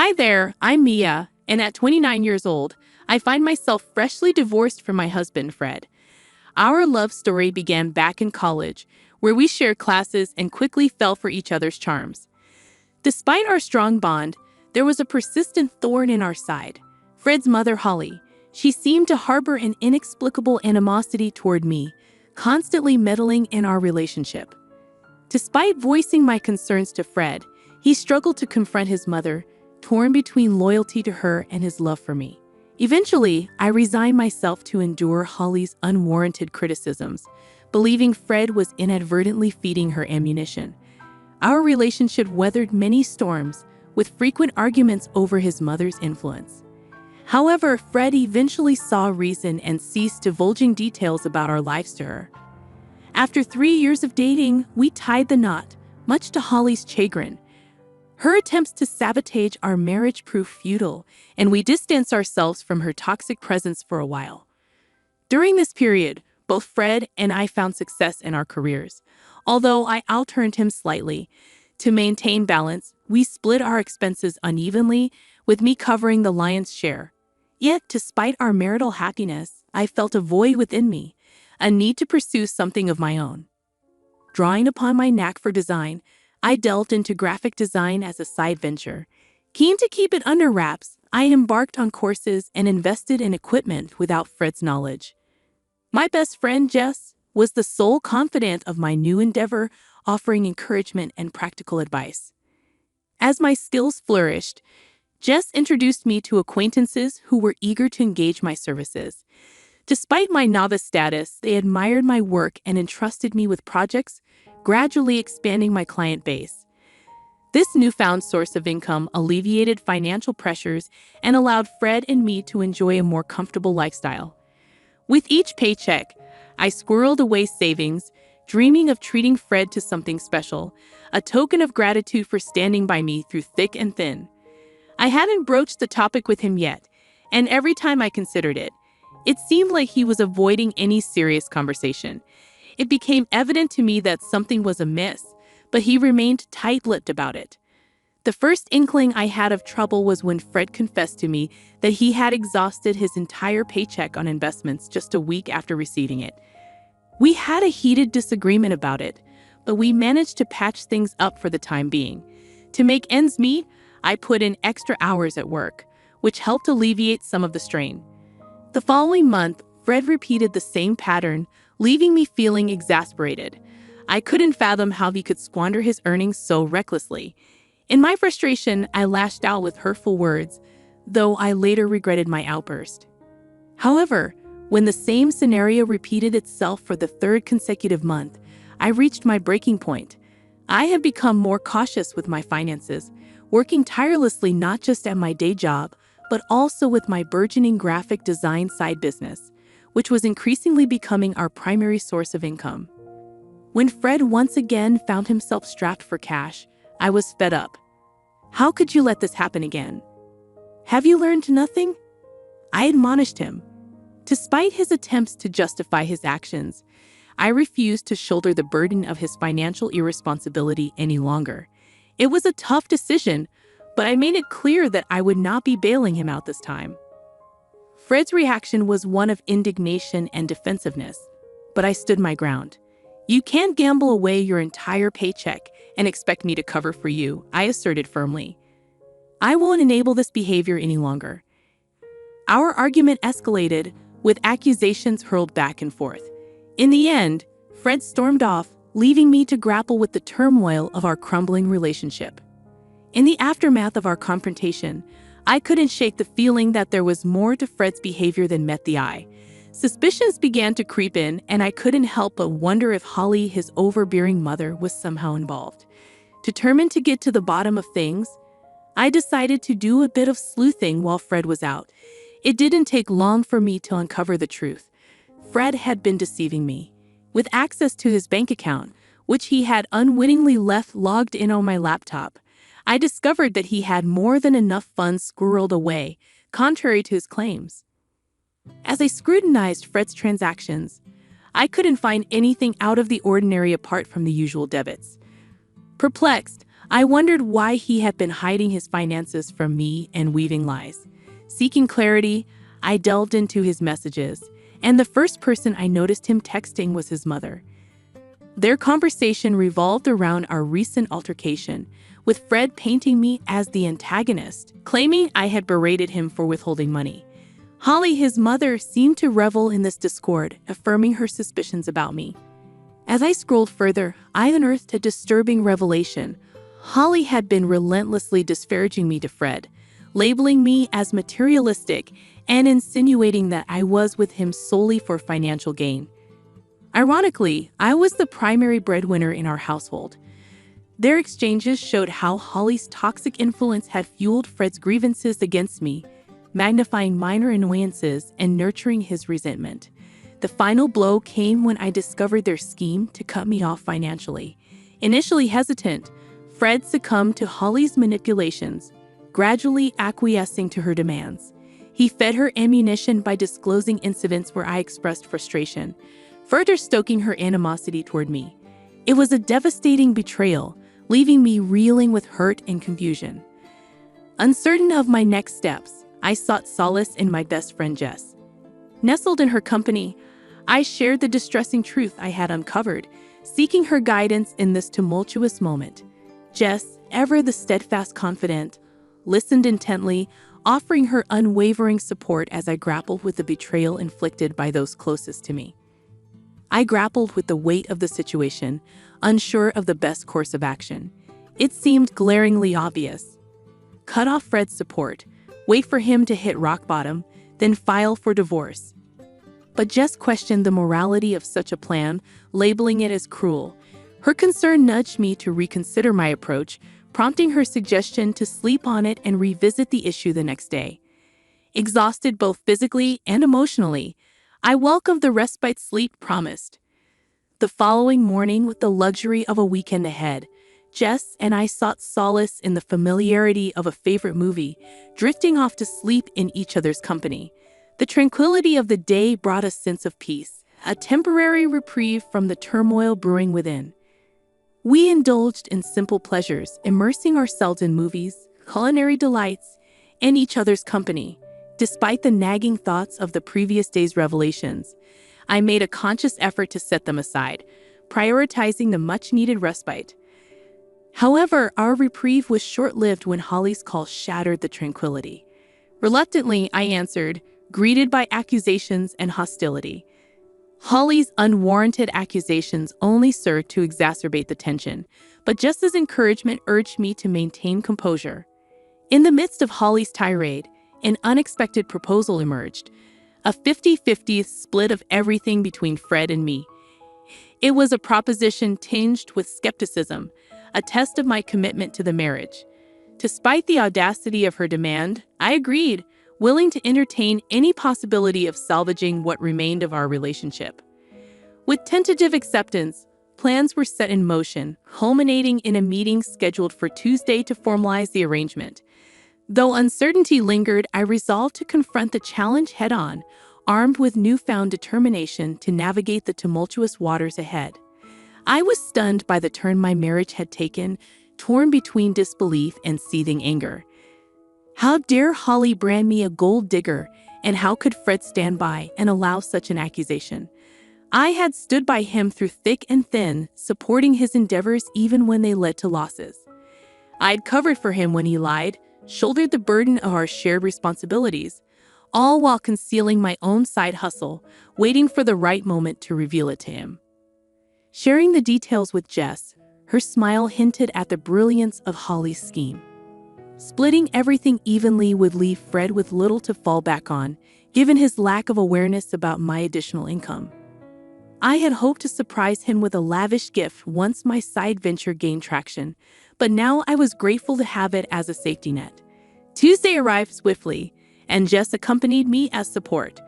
Hi there, I'm Mia, and at 29 years old, I find myself freshly divorced from my husband, Fred. Our love story began back in college, where we shared classes and quickly fell for each other's charms. Despite our strong bond, there was a persistent thorn in our side. Fred's mother, Holly. She seemed to harbor an inexplicable animosity toward me, constantly meddling in our relationship. Despite voicing my concerns to Fred, he struggled to confront his mother, torn between loyalty to her and his love for me. Eventually, I resigned myself to endure Holly's unwarranted criticisms, believing Fred was inadvertently feeding her ammunition. Our relationship weathered many storms, with frequent arguments over his mother's influence. However, Fred eventually saw reason and ceased divulging details about our lives to her. After 3 years of dating, we tied the knot, much to Holly's chagrin. Her attempts to sabotage our marriage proved futile, and we distanced ourselves from her toxic presence for a while. During this period, both Fred and I found success in our careers. Although I outearned him slightly, to maintain balance, we split our expenses unevenly, with me covering the lion's share. Yet, despite our marital happiness, I felt a void within me, a need to pursue something of my own. Drawing upon my knack for design, I delved into graphic design as a side venture. Keen to keep it under wraps, I embarked on courses and invested in equipment without Fred's knowledge. My best friend, Jess, was the sole confidant of my new endeavor, offering encouragement and practical advice. As my skills flourished, Jess introduced me to acquaintances who were eager to engage my services. Despite my novice status, they admired my work and entrusted me with projects, gradually expanding my client base. This newfound source of income alleviated financial pressures and allowed Fred and me to enjoy a more comfortable lifestyle. With each paycheck, I squirreled away savings, dreaming of treating Fred to something special, a token of gratitude for standing by me through thick and thin. I hadn't broached the topic with him yet, and every time I considered it, it seemed like he was avoiding any serious conversation. It became evident to me that something was amiss, but he remained tight-lipped about it. The first inkling I had of trouble was when Fred confessed to me that he had exhausted his entire paycheck on investments just a week after receiving it. We had a heated disagreement about it, but we managed to patch things up for the time being. To make ends meet, I put in extra hours at work, which helped alleviate some of the strain. The following month, Fred repeated the same pattern, leaving me feeling exasperated. I couldn't fathom how he could squander his earnings so recklessly. In my frustration, I lashed out with hurtful words, though I later regretted my outburst. However, when the same scenario repeated itself for the third consecutive month, I reached my breaking point. I had become more cautious with my finances, working tirelessly not just at my day job, but also with my burgeoning graphic design side business, which was increasingly becoming our primary source of income. When Fred once again found himself strapped for cash, I was fed up. How could you let this happen again? Have you learned nothing? I admonished him. Despite his attempts to justify his actions, I refused to shoulder the burden of his financial irresponsibility any longer. It was a tough decision, but I made it clear that I would not be bailing him out this time. Fred's reaction was one of indignation and defensiveness, but I stood my ground. You can't gamble away your entire paycheck and expect me to cover for you, I asserted firmly. I won't enable this behavior any longer. Our argument escalated, with accusations hurled back and forth. In the end, Fred stormed off, leaving me to grapple with the turmoil of our crumbling relationship. In the aftermath of our confrontation, I couldn't shake the feeling that there was more to Fred's behavior than met the eye. Suspicions began to creep in, and I couldn't help but wonder if Holly, his overbearing mother, was somehow involved. Determined to get to the bottom of things, I decided to do a bit of sleuthing while Fred was out. It didn't take long for me to uncover the truth. Fred had been deceiving me. With access to his bank account, which he had unwittingly left logged in on my laptop, I discovered that he had more than enough funds squirreled away, contrary to his claims. As I scrutinized Fred's transactions, I couldn't find anything out of the ordinary apart from the usual debits. Perplexed, I wondered why he had been hiding his finances from me and weaving lies. Seeking clarity, I delved into his messages, and the first person I noticed him texting was his mother. Their conversation revolved around our recent altercation, with Fred painting me as the antagonist, claiming I had berated him for withholding money. Holly, his mother, seemed to revel in this discord, affirming her suspicions about me. As I scrolled further, I unearthed a disturbing revelation. Holly had been relentlessly disparaging me to Fred, labeling me as materialistic and insinuating that I was with him solely for financial gain. Ironically, I was the primary breadwinner in our household. Their exchanges showed how Holly's toxic influence had fueled Fred's grievances against me, magnifying minor annoyances and nurturing his resentment. The final blow came when I discovered their scheme to cut me off financially. Initially hesitant, Fred succumbed to Holly's manipulations, gradually acquiescing to her demands. He fed her ammunition by disclosing incidents where I expressed frustration, further stoking her animosity toward me. It was a devastating betrayal, leaving me reeling with hurt and confusion. Uncertain of my next steps, I sought solace in my best friend Jess. Nestled in her company, I shared the distressing truth I had uncovered, seeking her guidance in this tumultuous moment. Jess, ever the steadfast confidant, listened intently, offering her unwavering support as I grappled with the betrayal inflicted by those closest to me. I grappled with the weight of the situation, unsure of the best course of action. It seemed glaringly obvious. Cut off Fred's support, wait for him to hit rock bottom, then file for divorce. But Jess questioned the morality of such a plan, labeling it as cruel. Her concern nudged me to reconsider my approach, prompting her suggestion to sleep on it and revisit the issue the next day. Exhausted both physically and emotionally, I welcomed the respite sleep promised. The following morning, with the luxury of a weekend ahead, Jess and I sought solace in the familiarity of a favorite movie, drifting off to sleep in each other's company. The tranquility of the day brought a sense of peace, a temporary reprieve from the turmoil brewing within. We indulged in simple pleasures, immersing ourselves in movies, culinary delights, and each other's company. Despite the nagging thoughts of the previous day's revelations, I made a conscious effort to set them aside, prioritizing the much-needed respite. However, our reprieve was short-lived when Holly's call shattered the tranquility. Reluctantly, I answered, greeted by accusations and hostility. Holly's unwarranted accusations only served to exacerbate the tension, but just as encouragement urged me to maintain composure. In the midst of Holly's tirade, an unexpected proposal emerged, a 50-50 split of everything between Fred and me. It was a proposition tinged with skepticism, a test of my commitment to the marriage. Despite the audacity of her demand, I agreed, willing to entertain any possibility of salvaging what remained of our relationship. With tentative acceptance, plans were set in motion, culminating in a meeting scheduled for Tuesday to formalize the arrangement. Though uncertainty lingered, I resolved to confront the challenge head-on, armed with newfound determination to navigate the tumultuous waters ahead. I was stunned by the turn my marriage had taken, torn between disbelief and seething anger. How dare Holly brand me a gold digger, and how could Fred stand by and allow such an accusation? I had stood by him through thick and thin, supporting his endeavors even when they led to losses. I'd covered for him when he lied, shouldered the burden of our shared responsibilities, all while concealing my own side hustle, waiting for the right moment to reveal it to him. Sharing the details with Jess, her smile hinted at the brilliance of Holly's scheme. Splitting everything evenly would leave Fred with little to fall back on, given his lack of awareness about my additional income. I had hoped to surprise him with a lavish gift once my side venture gained traction, but now I was grateful to have it as a safety net. Tuesday arrived swiftly, and Jess accompanied me as support.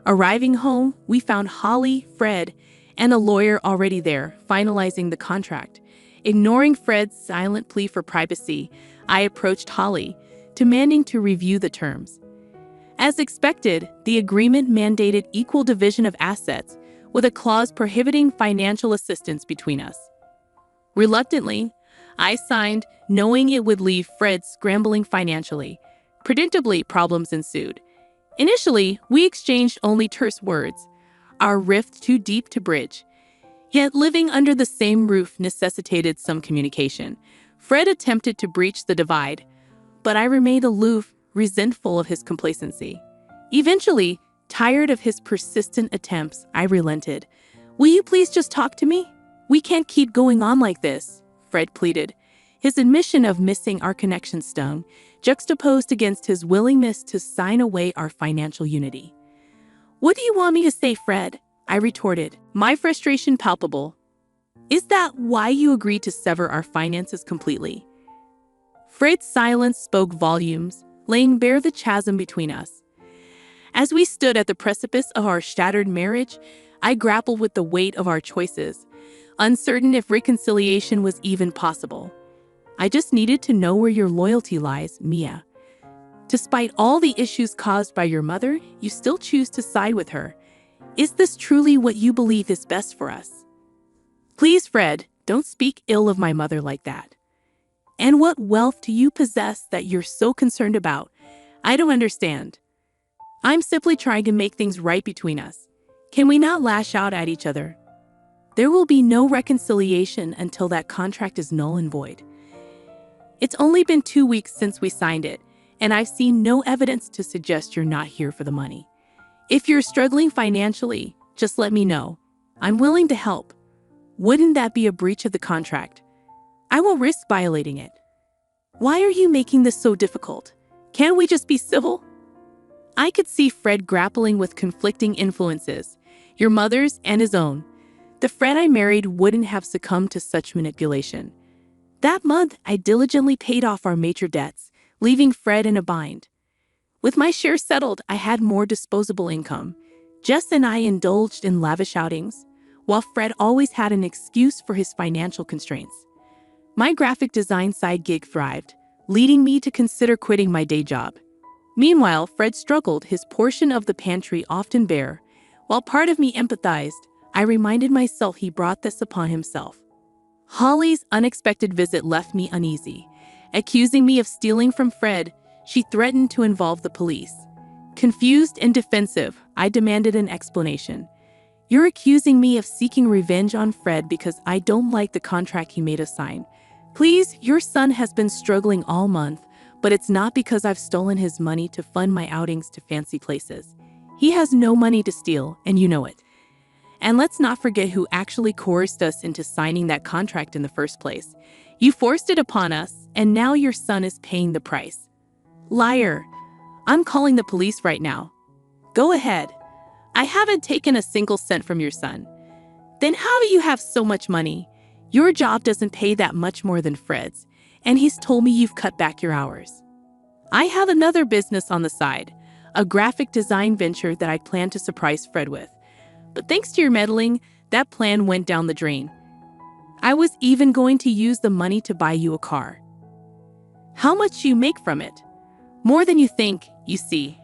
Arriving home, we found Holly, Fred, and a lawyer already there, finalizing the contract. Ignoring Fred's silent plea for privacy, I approached Holly, demanding to review the terms. As expected, the agreement mandated equal division of assets, with a clause prohibiting financial assistance between us. Reluctantly, I signed, knowing it would leave Fred scrambling financially. Predictably, problems ensued. Initially, we exchanged only terse words, our rift too deep to bridge. Yet living under the same roof necessitated some communication. Fred attempted to breach the divide, but I remained aloof, resentful of his complacency. Eventually, tired of his persistent attempts, I relented. "Will you please just talk to me? We can't keep going on like this," Fred pleaded. His admission of missing our connection stung, juxtaposed against his willingness to sign away our financial unity. "What do you want me to say, Fred?" I retorted, my frustration palpable. "Is that why you agreed to sever our finances completely?" Fred's silence spoke volumes, laying bare the chasm between us. As we stood at the precipice of our shattered marriage, I grappled with the weight of our choices, uncertain if reconciliation was even possible. "I just needed to know where your loyalty lies, Mia. Despite all the issues caused by your mother, you still choose to side with her. Is this truly what you believe is best for us?" "Please, Fred, don't speak ill of my mother like that. And what wealth do you possess that you're so concerned about? I don't understand. I'm simply trying to make things right between us. Can we not lash out at each other? There will be no reconciliation until that contract is null and void. It's only been 2 weeks since we signed it, and I've seen no evidence to suggest you're not here for the money. If you're struggling financially, just let me know. I'm willing to help. Wouldn't that be a breach of the contract? I won't risk violating it. Why are you making this so difficult? Can't we just be civil?" I could see Fred grappling with conflicting influences, your mother's and his own. The Fred I married wouldn't have succumbed to such manipulation. That month, I diligently paid off our major debts, leaving Fred in a bind. With my share settled, I had more disposable income. Jess and I indulged in lavish outings, while Fred always had an excuse for his financial constraints. My graphic design side gig thrived, leading me to consider quitting my day job. Meanwhile, Fred struggled, his portion of the pantry often bare. While part of me empathized, I reminded myself he brought this upon himself. Holly's unexpected visit left me uneasy. Accusing me of stealing from Fred, she threatened to involve the police. Confused and defensive, I demanded an explanation. "You're accusing me of seeking revenge on Fred because I don't like the contract he made us sign. Please, your son has been struggling all month, but it's not because I've stolen his money to fund my outings to fancy places. He has no money to steal, and you know it. And let's not forget who actually coerced us into signing that contract in the first place. You forced it upon us, and now your son is paying the price." "Liar. I'm calling the police right now." "Go ahead. I haven't taken a single cent from your son." "Then how do you have so much money? Your job doesn't pay that much more than Fred's, and he's told me you've cut back your hours." "I have another business on the side, a graphic design venture that I plan to surprise Fred with. But thanks to your meddling, that plan went down the drain. I was even going to use the money to buy you a car." "How much do you make from it?" "More than you think, you see."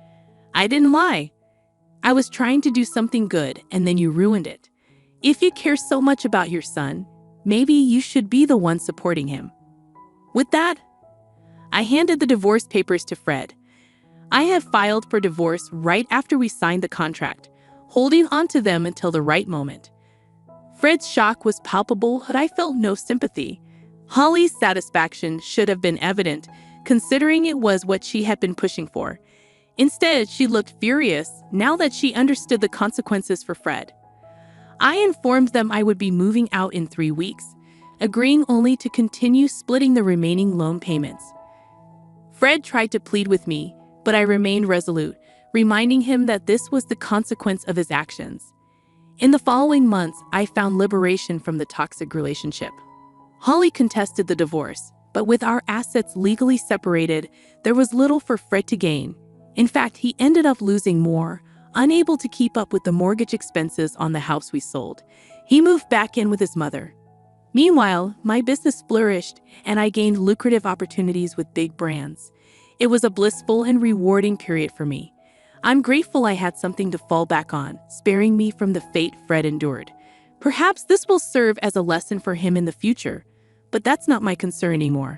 I didn't lie. I was trying to do something good, and then you ruined it. If you care so much about your son, maybe you should be the one supporting him. With that, I handed the divorce papers to Fred. I had filed for divorce right after we signed the contract, holding onto them until the right moment. Fred's shock was palpable, but I felt no sympathy. Holly's satisfaction should have been evident, considering it was what she had been pushing for. Instead, she looked furious now that she understood the consequences for Fred. I informed them I would be moving out in 3 weeks, agreeing only to continue splitting the remaining loan payments. Fred tried to plead with me, but I remained resolute, reminding him that this was the consequence of his actions. In the following months, I found liberation from the toxic relationship. Holly contested the divorce, but with our assets legally separated, there was little for Fred to gain. In fact, he ended up losing more, unable to keep up with the mortgage expenses on the house we sold. He moved back in with his mother. Meanwhile, my business flourished, and I gained lucrative opportunities with big brands. It was a blissful and rewarding period for me. I'm grateful I had something to fall back on, sparing me from the fate Fred endured. Perhaps this will serve as a lesson for him in the future. But that's not my concern anymore.